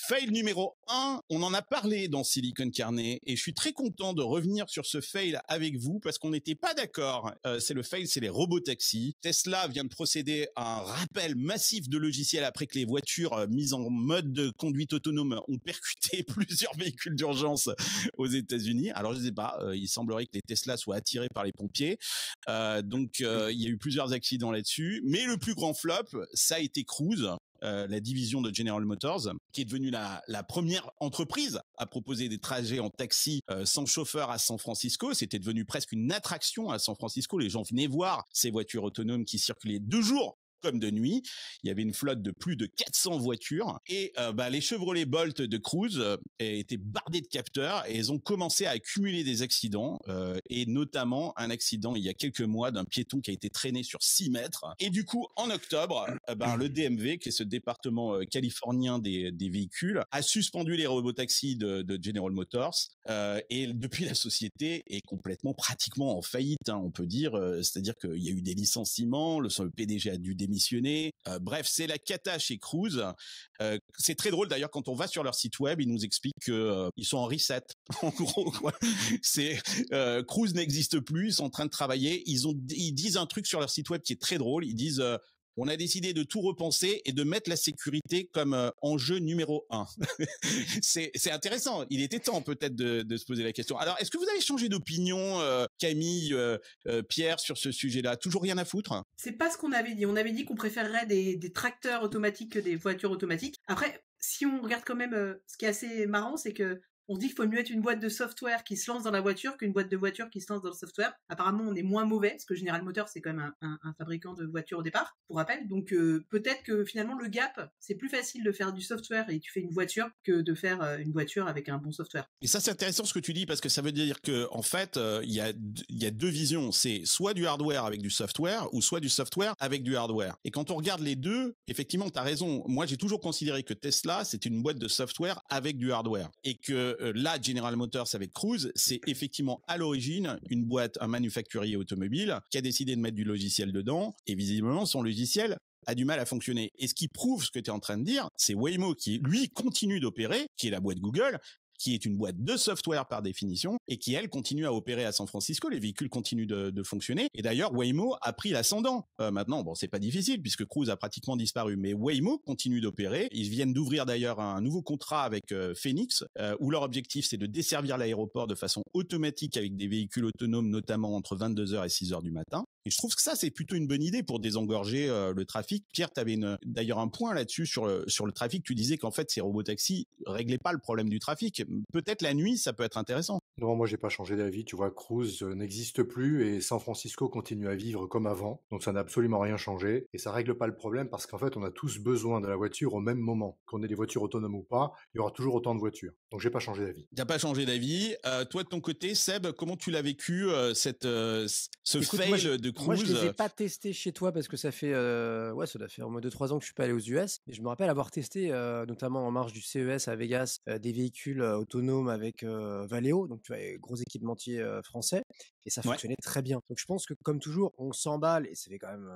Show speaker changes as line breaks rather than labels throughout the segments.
Fail numéro 1, on en a parlé dans Silicon Carnet et je suis très content de revenir sur ce fail avec vous parce qu'on n'était pas d'accord. C'est le fail, c'est les robotaxis. Tesla vient de procéder à un rappel massif de logiciels après que les voitures mises en mode de conduite autonome ont percuté plusieurs véhicules d'urgence aux États-Unis. Alors je sais pas, il semblerait que les Tesla soient attirés par les pompiers. Donc il y a eu plusieurs accidents là-dessus, mais le plus grand flop, ça a été Cruise. La division de General Motors, qui est devenue la première entreprise à proposer des trajets en taxi sans chauffeur à San Francisco. C'était devenu presque une attraction à San Francisco. Les gens venaient voir ces voitures autonomes qui circulaient de jour comme de nuit. Il y avait une flotte de plus de 400 voitures et les Chevrolet Bolt de Cruise étaient bardés de capteurs et ils ont commencé à accumuler des accidents et notamment un accident il y a quelques mois d'un piéton qui a été traîné sur 6 mètres. Et du coup, en octobre, le DMV, qui est ce département californien des véhicules, a suspendu les robotaxis de General Motors et depuis la société est complètement pratiquement en faillite, hein, on peut dire. C'est-à-dire qu'il y a eu des licenciements, le PDG a dû démissionner. Bref, c'est la cata chez Cruise. C'est très drôle d'ailleurs quand on va sur leur site web, ils nous expliquent que ils sont en reset. En gros, quoi. C'est Cruise n'existe plus, ils sont en train de travailler. Ils disent un truc sur leur site web qui est très drôle. Ils disent on a décidé de tout repenser et de mettre la sécurité comme enjeu numéro 1. C'est intéressant. Il était temps peut-être de se poser la question. Alors, est-ce que vous avez changé d'opinion, Camille, Pierre, sur ce sujet-là? Toujours rien à foutre?
C'est pas ce qu'on avait dit. On avait dit qu'on préférerait des tracteurs automatiques que des voitures automatiques. Après, si on regarde quand même, ce qui est assez marrant, c'est que on se dit qu'il faut mieux être une boîte de software qui se lance dans la voiture qu'une boîte de voiture qui se lance dans le software. Apparemment, on est moins mauvais, parce que General Motors, c'est quand même un fabricant de voitures au départ, pour rappel. Donc, peut-être que finalement, le gap, c'est plus facile de faire du software et tu fais une voiture que de faire une voiture avec un bon software.
Et ça, c'est intéressant ce que tu dis, parce que ça veut dire que, en fait, il y a deux visions. C'est soit du hardware avec du software, ou soit du software avec du hardware. Et quand on regarde les deux, effectivement, t'as raison. Moi, j'ai toujours considéré que Tesla, c'est une boîte de software avec du hardware. Et que là, General Motors avec Cruise, c'est effectivement à l'origine une boîte, un manufacturier automobile qui a décidé de mettre du logiciel dedans et visiblement son logiciel a du mal à fonctionner. Et ce qui prouve ce que tu es en train de dire, c'est Waymo qui, lui, continue d'opérer, qui est la boîte Google, qui est une boîte de software par définition et qui, elle, continue à opérer à San Francisco. Les véhicules continuent de fonctionner. Et d'ailleurs, Waymo a pris l'ascendant. Maintenant, bon, c'est pas difficile puisque Cruise a pratiquement disparu, mais Waymo continue d'opérer. Ils viennent d'ouvrir d'ailleurs un nouveau contrat avec Phoenix, où leur objectif, c'est de desservir l'aéroport de façon automatique avec des véhicules autonomes, notamment entre 22h et 6h du matin. Et je trouve que ça, c'est plutôt une bonne idée pour désengorger le trafic. Pierre, tu avais d'ailleurs un point là-dessus sur le trafic. Tu disais qu'en fait, ces robotaxis réglaient pas le problème du trafic. Peut-être la nuit, ça peut être intéressant.
Non, moi j'ai pas changé d'avis. Tu vois, Cruise n'existe plus et San Francisco continue à vivre comme avant. Donc ça n'a absolument rien changé et ça règle pas le problème parce qu'en fait, on a tous besoin de la voiture au même moment. Qu'on ait des voitures autonomes ou pas, il y aura toujours autant de voitures. Donc j'ai pas changé d'avis.
T'as pas changé d'avis. Toi, de ton côté, Seb, comment tu l'as vécu ce fail de Cruise?
Moi, je les ai pas testés chez toi parce que ça fait ça doit faire au moins 2-3 ans que je suis pas allé aux US. Et je me rappelle avoir testé notamment en marge du CES à Vegas des véhicules autonomes avec Valeo, donc tu vois, gros équipementier français, et ça fonctionnait très bien. Donc je pense que comme toujours, on s'emballe et ça fait quand même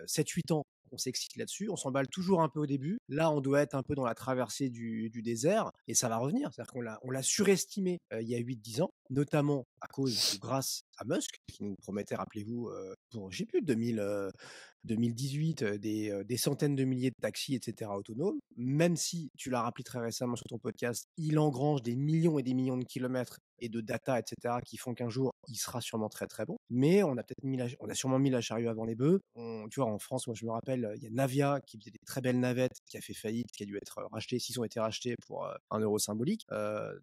7-8 ans on s'excite là-dessus, on s'emballe toujours un peu au début. Là, on doit être un peu dans la traversée du désert et ça va revenir. C'est-à-dire qu'on l'a surestimé il y a 8-10 ans, notamment à cause ou grâce à Musk, qui nous promettait, rappelez-vous, pour, je sais plus, 2018, des centaines de milliers de taxis, etc., autonomes. Même si, tu l'as rappelé très récemment sur ton podcast, il engrange des millions et des millions de kilomètres et de data, etc., qui font qu'un jour, il sera sûrement très très bon. Mais on a sûrement mis la charrue avant les bœufs. Tu vois, en France, moi je me rappelle, il y a Navia qui faisait des très belles navettes, qui a fait faillite, qui a dû être racheté, s'ils ont été rachetés pour 1 euro symbolique.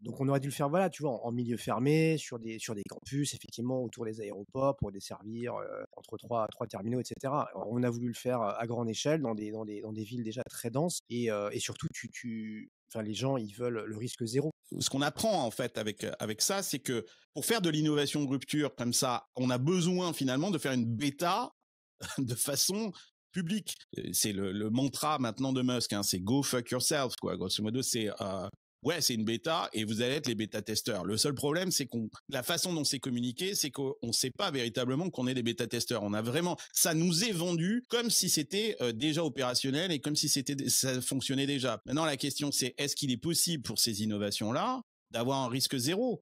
Donc on aurait dû le faire, voilà, tu vois, en milieu fermé, sur des campus, effectivement, autour des aéroports, pour desservir entre trois terminaux, etc. Alors, on a voulu le faire à grande échelle, dans des villes déjà très denses, et surtout, les gens, ils veulent le risque zéro.
Ce qu'on apprend en fait avec ça, c'est que pour faire de l'innovation de rupture comme ça, on a besoin finalement de faire une bêta de façon publique. C'est le mantra maintenant de Musk, hein, c'est go fuck yourself, quoi. Grosso modo, c'est ouais, c'est une bêta et vous allez être les bêta-testeurs. Le seul problème, c'est la façon dont c'est communiqué, c'est qu'on ne sait pas véritablement qu'on est des bêta-testeurs. On a vraiment, ça nous est vendu comme si c'était déjà opérationnel et comme si ça fonctionnait déjà. Maintenant, la question, c'est est-ce qu'il est possible pour ces innovations-là d'avoir un risque zéro?